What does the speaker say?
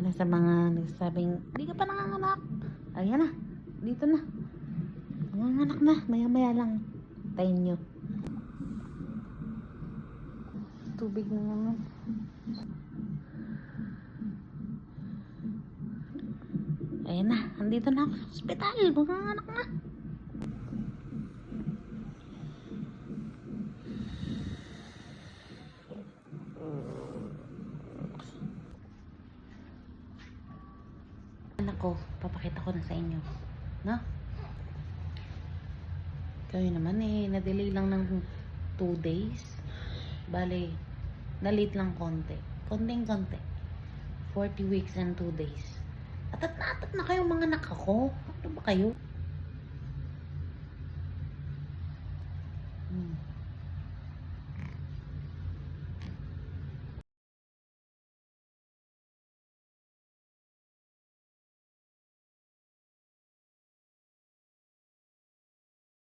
Ayan na sa mga nagsasabing, hindi ka pa nanganganak. Ayan na, dito na. Nanganganak na, maya-maya lang. Tayin nyo. Tubig na naman. Ayan na, andito na ako sa ospital. Nanganganak na. Anak ko, papakita ko na sa inyo. No? Kayo naman na-delay lang ng 2 days. Bale, na-late lang konti. Konting-konti. 40 weeks and 2 days. Atat na kayo mga anak ako. Ano ba kayo?